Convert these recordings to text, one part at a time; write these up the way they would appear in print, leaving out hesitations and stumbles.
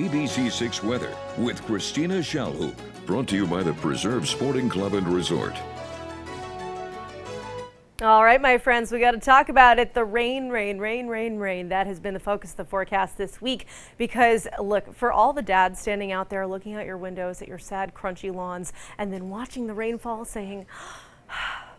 ABC6 Weather with Christina Shalhoub. Brought to you by the Preserve Sporting Club and Resort. All right, my friends, we got to talk about it. The rain. That has been the focus of the forecast this week because, look, for all the dads standing out there looking out your windows at your sad, crunchy lawns and then watching the rainfall saying,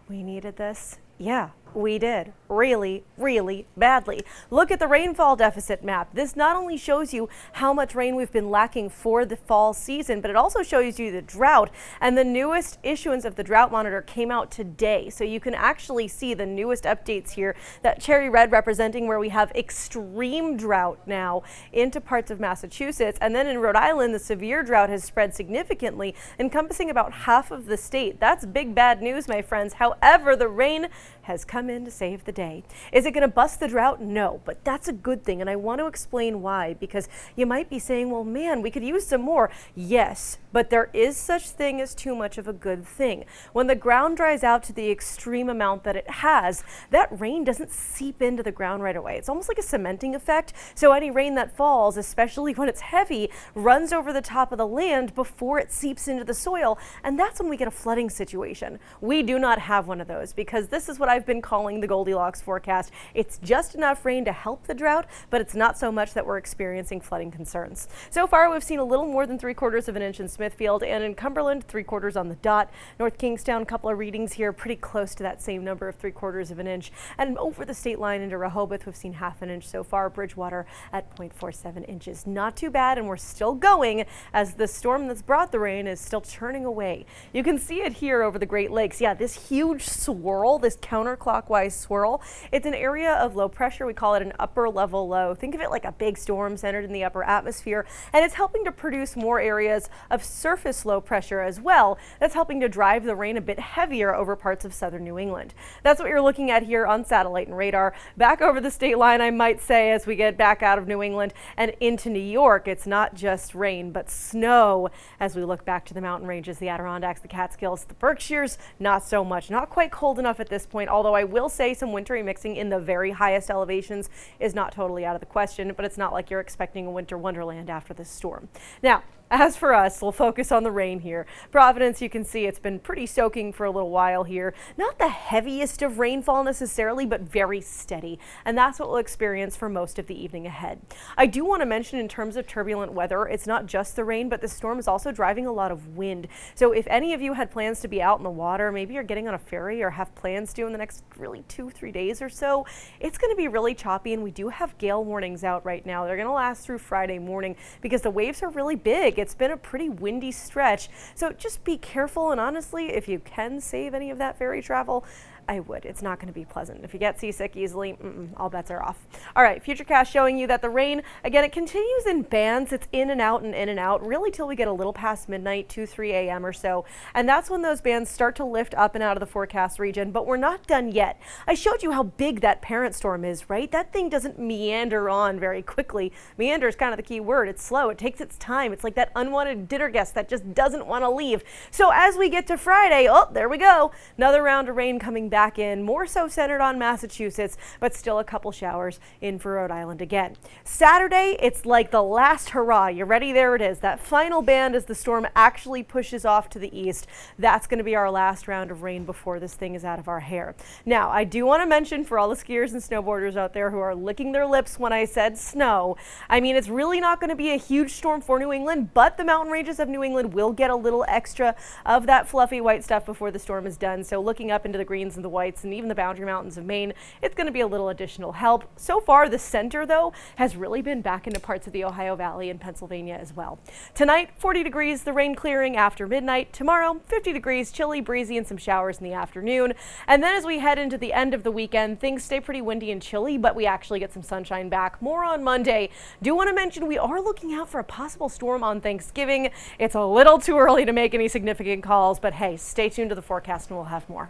we needed this. Yeah, we did. Really, really badly. Look at the rainfall deficit map. This not only shows you how much rain we've been lacking for the fall season, but it also shows you the drought. And the newest issuance of the drought monitor came out today. So you can actually see the newest updates here, that cherry red representing where we have extreme drought now into parts of Massachusetts. And then in Rhode Island, the severe drought has spread significantly, encompassing about half of the state. That's big bad news, my friends. However, the rain has come in to save the day. Is it going to bust the drought? No, but that's a good thing. And I want to explain why, because you might be saying, well, man, we could use some more. Yes, but there is such thing as too much of a good thing. When the ground dries out to the extreme amount that it has, that rain doesn't seep into the ground right away. It's almost like a cementing effect. So any rain that falls, especially when it's heavy, runs over the top of the land before it seeps into the soil. And that's when we get a flooding situation. We do not have one of those because this is what I've been calling the Goldilocks forecast. It's just enough rain to help the drought, but it's not so much that we're experiencing flooding concerns. So far, we've seen a little more than 3/4 of an inch in Smithfield, and in Cumberland, 3/4 on the dot. North Kingstown, a couple of readings here, pretty close to that same number of 3/4 of an inch. And over the state line into Rehoboth, we've seen 1/2 inch so far. Bridgewater at 0.47 inches. Not too bad, and we're still going as the storm that's brought the rain is still churning away. You can see it here over the Great Lakes. Yeah, this huge swirl, this counterclockwise swirl. It's an area of low pressure. We call it an upper level low. Think of it like a big storm centered in the upper atmosphere, and it's helping to produce more areas of surface low pressure as well. That's helping to drive the rain a bit heavier over parts of southern New England. That's what you're looking at here on satellite and radar. Back over the state line, I might say, as we get back out of New England and into New York, it's not just rain, but snow as we look back to the mountain ranges, the Adirondacks, the Catskills, the Berkshires, not so much. Not quite cold enough at this point, although I will say some wintry mixing in the very highest elevations is not totally out of the question, but it's not like you're expecting a winter wonderland after this storm. Now, as for us, we'll focus on the rain here. Providence, you can see it's been pretty soaking for a little while here. Not the heaviest of rainfall necessarily, but very steady. And that's what we'll experience for most of the evening ahead. I do want to mention in terms of turbulent weather, it's not just the rain, but the storm is also driving a lot of wind. So if any of you had plans to be out in the water, maybe you're getting on a ferry or have plans to in the next really 2-3 days or so, it's going to be really choppy, and we do have gale warnings out right now. They're going to last through Friday morning because the waves are really big. It's been a pretty windy stretch, so just be careful, and honestly, if you can save any of that ferry travel, I would. It's not going to be pleasant. If you get seasick easily, all bets are off. All right, Futurecast showing you that the rain, again, it continues in bands. It's in and out, really till we get a little past midnight, 2-3 a.m. or so. And that's when those bands start to lift up and out of the forecast region, but we're not done yet. I showed you how big that parent storm is, right? That thing doesn't meander on very quickly. Meander is kind of the key word. It's slow. It takes its time. It's like that unwanted dinner guest that just doesn't want to leave. So as we get to Friday, oh, there we go. Another round of rain coming back in, more so centered on Massachusetts, but still a couple showers in for Rhode Island again. Saturday, it's like the last hurrah. You ready? There it is. That final band as the storm actually pushes off to the east. That's going to be our last round of rain before this thing is out of our hair. Now, I do want to mention for all the skiers and snowboarders out there who are licking their lips when I said snow, I mean, it's really not going to be a huge storm for New England, but the mountain ranges of New England will get a little extra of that fluffy white stuff before the storm is done. So looking up into the greens and the whites and even the Boundary Mountains of Maine, it's going to be a little additional help. So far, the center, though, has really been back into parts of the Ohio Valley and Pennsylvania as well. Tonight, 40 degrees, the rain clearing after midnight. Tomorrow, 50 degrees, chilly, breezy, and some showers in the afternoon. And then as we head into the end of the weekend, things stay pretty windy and chilly, but we actually get some sunshine back. More on Monday. Do want to mention we are looking out for a possible storm on Thanksgiving. It's a little too early to make any significant calls, but hey, stay tuned to the forecast and we'll have more.